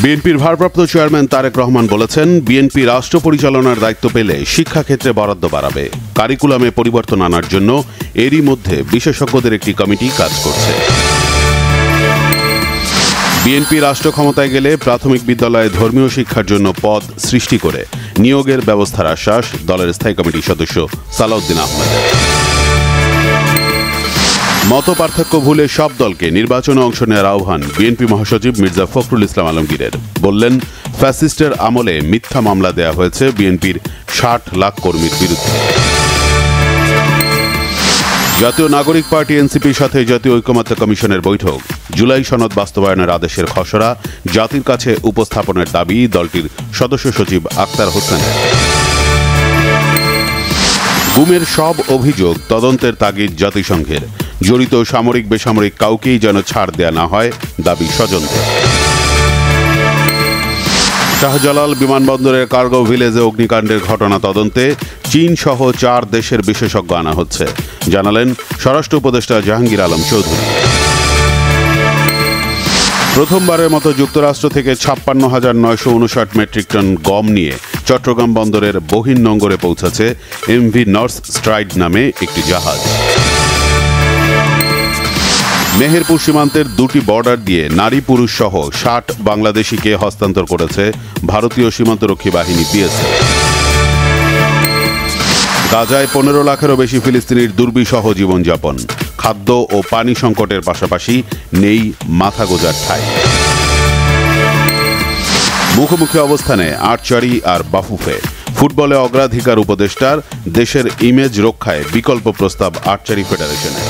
বিএনপির ভারপ্রাপ্ত চেয়ারম্যান তারেক রহমান বলেছেন, বিএনপি রাষ্ট্র পরিচালনার দায়িত্ব পেলে শিক্ষাক্ষেত্রে বরাদ্দ বাড়াবে। কারিকুলামে পরিবর্তন আনার জন্য এরই মধ্যে বিশেষজ্ঞদের একটি কমিটি কাজ করছে। বিএনপি রাষ্ট্র ক্ষমতায় গেলে প্রাথমিক বিদ্যালয়ে ধর্মীয় শিক্ষার জন্য পদ সৃষ্টি করে নিয়োগের ব্যবস্থার আশ্বাস দলের স্থায়ী কমিটির সদস্য সালাউদ্দিন আহমেদের। মত পার্থক্য ভুলে সব দলকে নির্বাচনে অংশ নেওয়ার আহ্বান বিএনপি মহাসচিব মির্জা ফখরুল ইসলাম আলমগীরের। বললেন, ফ্যাসিস্টের আমলে মিথ্যা মামলা দেয়া হয়েছে বিএনপির ৬০ লাখ কর্মীর বিরুদ্ধে। জাতীয় নাগরিক পার্টি এনসিপির সাথে জাতীয় ঐকমত্য কমিশনের বৈঠক। জুলাই সনদ বাস্তবায়নের আদেশের খসড়া জাতির কাছে উপস্থাপনের দাবি দলটির সদস্য সচিব আক্তার হোসেনের। গুমের সব অভিযোগ তদন্তের তাগিদ জাতিসংঘের। জড়িত সামরিক বেসামরিক কাউকেই যেন ছাড় দেয়া না হয়, দাবি স্বজনদের। শাহজালাল বিমানবন্দরের কার্গো ভিলেজে অগ্নিকাণ্ডের ঘটনা তদন্তে চীন সহ ৪ দেশের বিশেষজ্ঞ আনা হচ্ছে, জানালেন স্বরাষ্ট্র উপদেষ্টা জাহাঙ্গীর আলম চৌধুরী। প্রথমবারের মতো যুক্তরাষ্ট্র থেকে ৫৬,৯৫৯ মেট্রিক টন গম নিয়ে চট্টগ্রাম বন্দরের বহির্নোঙরে পৌঁছেছে এমভি নর্থ স্ট্রাইড নামে একটি জাহাজ। মেহেরপুর সীমান্তের ২টি বর্ডার দিয়ে নারী পুরুষ সহ ৬০ বাংলাদেশিকে হস্তান্তর করেছে ভারতীয় সীমান্তরক্ষী বাহিনী বিএসএফ। গাজায় ১৫ লাখেরও বেশি ফিলিস্তিনির দুর্বিষহ জীবনযাপন। খাদ্য ও পানি সংকটের পাশাপাশি নেই মাথা গোঁজার ঠাঁই। মুখোমুখি অবস্থানে আর্চারি আর বাফুফে। ফুটবলে অগ্রাধিকার উপদেষ্টার, দেশের ইমেজ রক্ষায় বিকল্প প্রস্তাব আর্চারি ফেডারেশনের।